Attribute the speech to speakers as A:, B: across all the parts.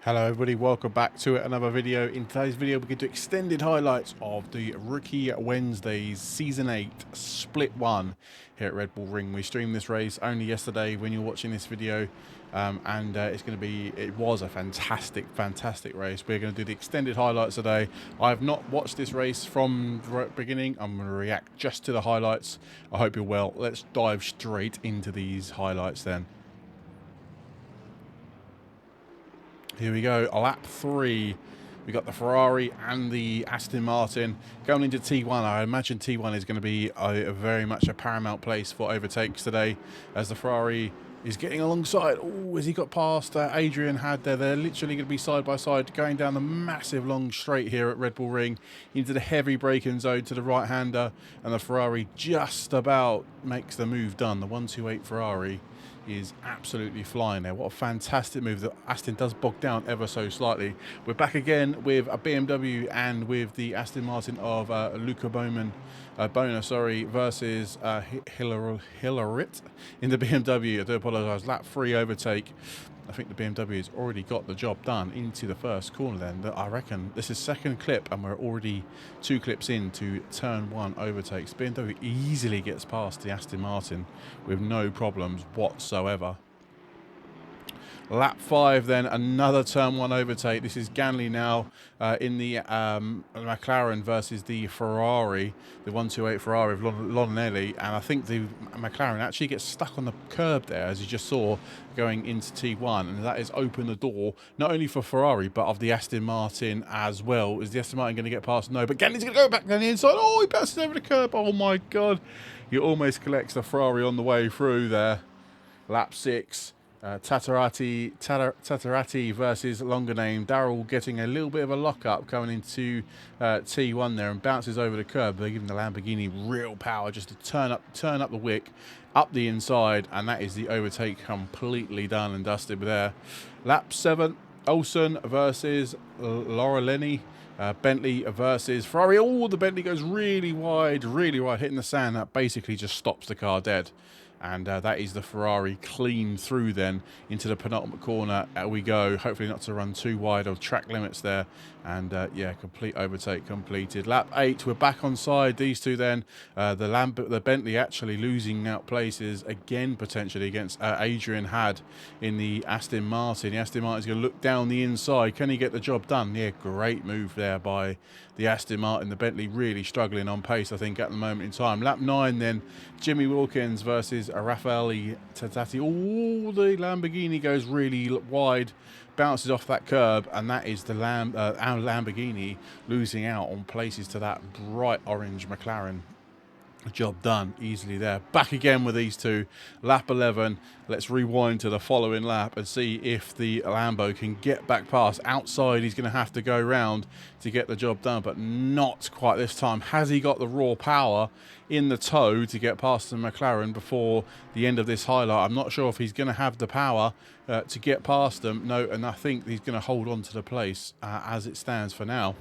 A: Hello everybody, welcome back to another video. In today's video we get to extended highlights of the Rookie Wednesdays Season 8 Split 1 here at Red Bull Ring. We streamed this race only yesterday when you're watching this video, it was a fantastic race. We're going to do the extended highlights today. I have not watched this race from the beginning. I'm going to react just to the highlights. I hope you're well. Let's dive straight into these highlights then. Here we go, lap 3. We got the Ferrari and the Aston Martin going into T1. I imagine T1 is going to be very much a paramount place for overtakes today, as the Ferrari is getting alongside. Oh, has he got past Adrian Had there? They're literally going to be side by side going down the massive long straight here at Red Bull Ring into the heavy braking zone to the right-hander, and the Ferrari just about makes the move done. The 128 Ferrari is absolutely flying there. What a fantastic move. The Aston does bog down ever so slightly. We're back again with a BMW and with the Aston Martin of Luca Bona, versus Hilarit in the BMW. I do apologise. Lap 3 overtake. I think the BMW has already got the job done into the first corner then. I reckon this is second clip and we're already 2 clips into turn 1 overtakes. BMW easily gets past the Aston Martin with no problems whatsoever. Lap 5 then, another turn 1 overtake. This is Ganley now in the McLaren versus the Ferrari, the 128 Ferrari of Lonanelli, and I think the McLaren actually gets stuck on the curb there, as you just saw, going into T1, and that has opened the door not only for Ferrari but of the Aston Martin as well. Is the Aston Martin going to get past? No, but Ganley's going to go back down the inside. Oh, he bounces over the curb. Oh my God. He almost collects the Ferrari on the way through there. Lap 6. Tatarati versus longer name. Darrell getting a little bit of a lock-up coming into T1 there and bounces over the curb. They're giving the Lamborghini real power just to turn up the wick, up the inside, and that is the overtake completely done and dusted there. Lap 7, Olsen versus Laurelini. Bentley versus Ferrari. Oh, the Bentley goes really wide, hitting the sand. That basically just stops the car dead. And that is the Ferrari clean through then into the penultimate corner. We go. Hopefully not to run too wide of track limits there. And yeah, complete overtake completed. Lap 8, we're back on side. These two then. The Bentley actually losing out places again potentially against Adrian Had in the Aston Martin. The Aston Martin's going to look down the inside. Can he get the job done? Yeah, great move there by the Aston Martin. The Bentley really struggling on pace, I think, at the moment in time. Lap 9 then, Jimmy Wilkins versus Raffaele Tatati. Oh, the Lamborghini goes really wide, bounces off that curb, and that is the our Lamborghini losing out on places to that bright orange McLaren. Job done easily there. Back again with these two. Lap 11. Let's rewind to the following lap and see if the Lambo can get back past. Outside, he's going to have to go round to get the job done, but not quite this time. Has he got the raw power in the toe to get past the McLaren before the end of this highlight? I'm not sure if he's going to have the power to get past them. No, and I think he's going to hold on to the place as it stands for now.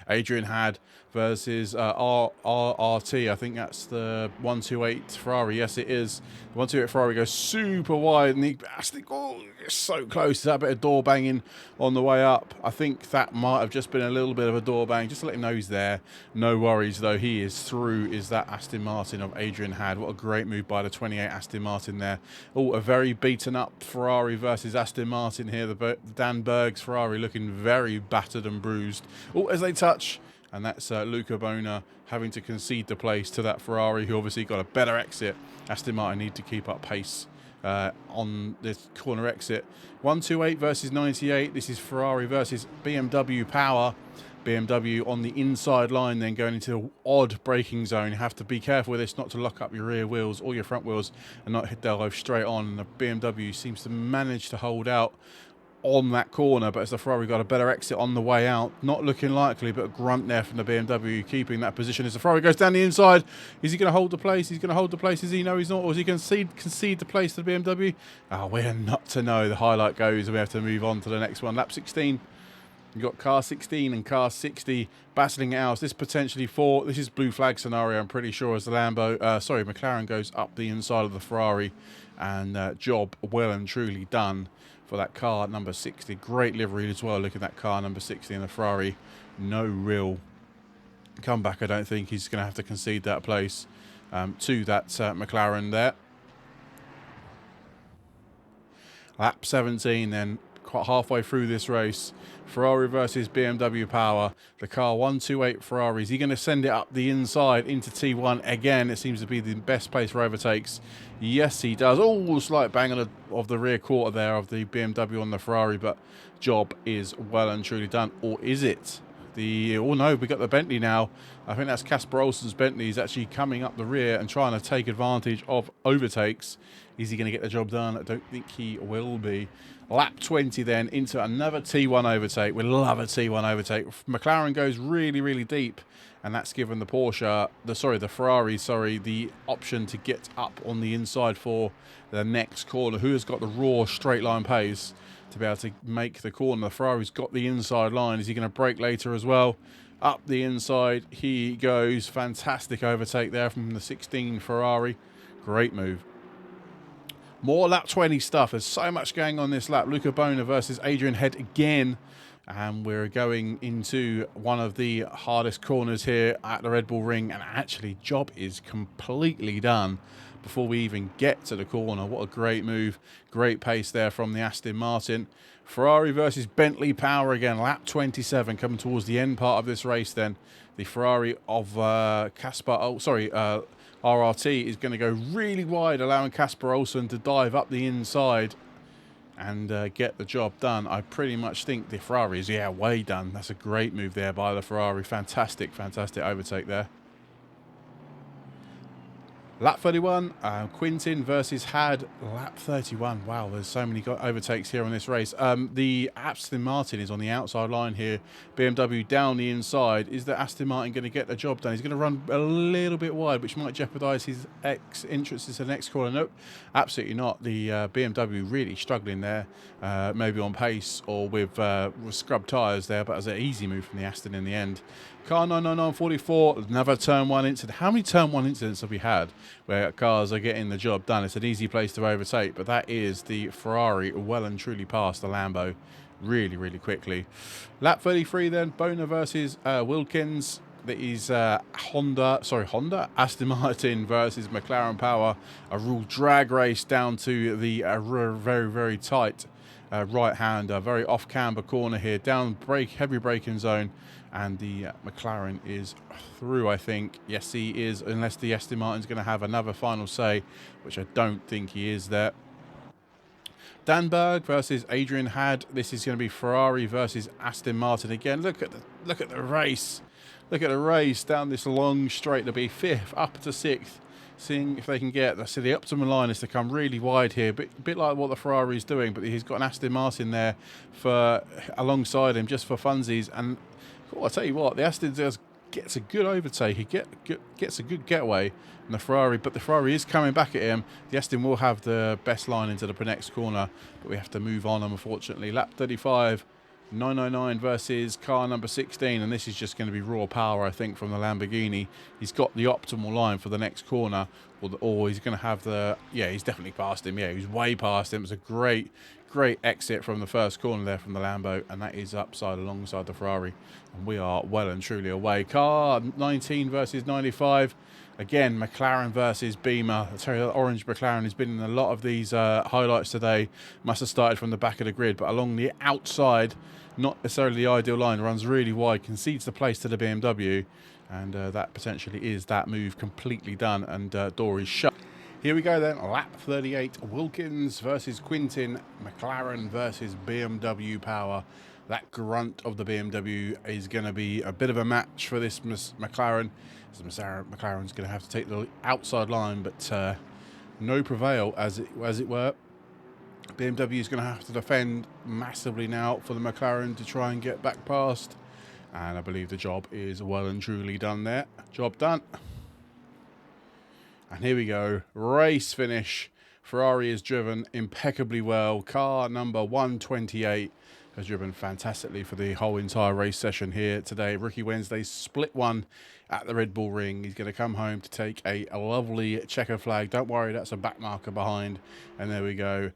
A: Adrian Had versus RRT. I think that's the 128 Ferrari. Yes, it is. The 128 Ferrari goes super wide, and oh, it's so close. That bit of door banging on the way up. I think that might have just been a little bit of a door bang, just to let him know he's there. No worries, though. He is through. Is that Aston Martin of Adrian Had? What a great move by the 28 Aston Martin there. Oh, a very beaten up Ferrari versus Aston Martin here. The Dan Berg's Ferrari looking very battered and bruised. Oh, as they touch. And that's Luca Bona having to concede the place to that Ferrari, who obviously got a better exit. Aston Martin need to keep up pace on this corner exit. 128 versus 98. This is Ferrari versus BMW power. BMW on the inside line, then going into the odd braking zone. You have to be careful with this, not to lock up your rear wheels or your front wheels and not hit dive straight on. And the BMW seems to manage to hold out on that corner, but as the Ferrari got a better exit on the way out, not looking likely, but a grunt there from the BMW keeping that position as the Ferrari goes down the inside. Is he going to hold the place? He's going to hold the place. Is he? No, he's not. Or is he going to concede the place to the BMW? Oh, we're not to know. The highlight goes and we have to move on to the next one. Lap 16. You've got car 16 and car 60 battling it out. This potentially this is blue flag scenario, I'm pretty sure, as the McLaren goes up the inside of the Ferrari, and job well and truly done for that car number 60. Great livery as well. Look at that car number 60 in the Ferrari. No real comeback. I don't think he's going to have to concede that place to that McLaren there. Lap 17 then, quite halfway through this race. Ferrari versus BMW power. The car 128 Ferrari. Is he going to send it up the inside into T1 again? It seems to be the best place for overtakes. Yes, he does. Oh, slight bang of the rear quarter there of the BMW on the Ferrari, but job is well and truly done. Or is it? Oh no, we got the Bentley now. I think that's Casper Olsen's Bentley. He's actually coming up the rear and trying to take advantage of overtakes. Is he going to get the job done? I don't think he will be. Lap 20 then into another T1 overtake. We love a T1 overtake. McLaren goes really, really deep, and that's given the Ferrari, the option to get up on the inside for the next corner. Who has got the raw straight line pace to be able to make the corner? The Ferrari's got the inside line. Is he going to brake later as well? Up the inside he goes. Fantastic overtake there from the 16 Ferrari. Great move. More lap 20 stuff. There's so much going on this lap. Luca Bona versus Adrian Head again. And we're going into one of the hardest corners here at the Red Bull Ring. And actually, job is completely done before we even get to the corner. What a great move. Great pace there from the Aston Martin. Ferrari versus Bentley power again. Lap 27 coming towards the end part of this race then. The Ferrari of RRT is going to go really wide, allowing Casper Olsen to dive up the inside and get the job done. I pretty much think the Ferrari is, way done. That's a great move there by the Ferrari. Fantastic, fantastic overtake there. Lap 31, Quintin versus Had. Lap 31. Wow, there's so many overtakes here on this race. The Aston Martin is on the outside line here. BMW down the inside. Is the Aston Martin going to get the job done? He's going to run a little bit wide, which might jeopardise his entrance into the next corner. Nope, absolutely not. The BMW really struggling there, maybe on pace or with scrub tyres there, but it was an easy move from the Aston in the end. Car 99944, another turn 1 incident. How many turn 1 incidents have we had where cars are getting the job done? It's an easy place to overtake, but that is the Ferrari well and truly past the Lambo really, really quickly. Lap 33 then, Bona versus Wilkins. That is Honda, Aston Martin versus McLaren power. A real drag race down to the very, very tight right-hander, very off-camber corner here, down heavy braking zone. And the McLaren is through, I think. Yes, he is, unless the Aston Martin's going to have another final say, which I don't think he is there. Danberg versus Adrian Had. This is going to be Ferrari versus Aston Martin again. Look at the race. Look at the race down this long straight. They'll be 5th, up to 6th. Seeing if they can get, the optimal line is to come really wide here, a bit like what the Ferrari is doing, but he's got an Aston Martin there alongside him just for funsies. And I'll tell you what, the Aston gets a good overtake. He gets a good getaway in the Ferrari, but the Ferrari is coming back at him. The Aston will have the best line into the next corner, but we have to move on, unfortunately. Lap 35, 999 versus car number 16, and this is just going to be raw power, I think, from the Lamborghini. He's got the optimal line for the next corner, or he's going to have he's definitely past him. Yeah, he's way past him. It was a great exit from the first corner there from the Lambo, and that is alongside the Ferrari, and we are well and truly away. Car 19 versus 95. Again, McLaren versus Beamer. I tell you, that orange McLaren has been in a lot of these highlights today. Must have started from the back of the grid, but along the outside, not necessarily the ideal line, runs really wide, concedes the place to the BMW, and that potentially is that move completely done, and door is shut. Here we go then, lap 38, Wilkins versus Quintin, McLaren versus BMW power. That grunt of the BMW is going to be a bit of a match for this McLaren. So McLaren's going to have to take the outside line, but no prevail, as it were. BMW is going to have to defend massively now for the McLaren to try and get back past. And I believe the job is well and truly done there. Job done. And here we go, race finish. Ferrari has driven impeccably well. Car number 128 has driven fantastically for the whole entire race session here today. Rookie Wednesday, split one at the Red Bull Ring. He's going to come home to take a lovely checker flag. Don't worry, that's a back marker behind. And there we go.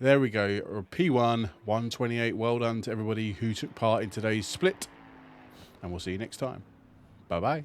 A: There we go. P1, 128. Well done to everybody who took part in today's split. And we'll see you next time. Bye-bye.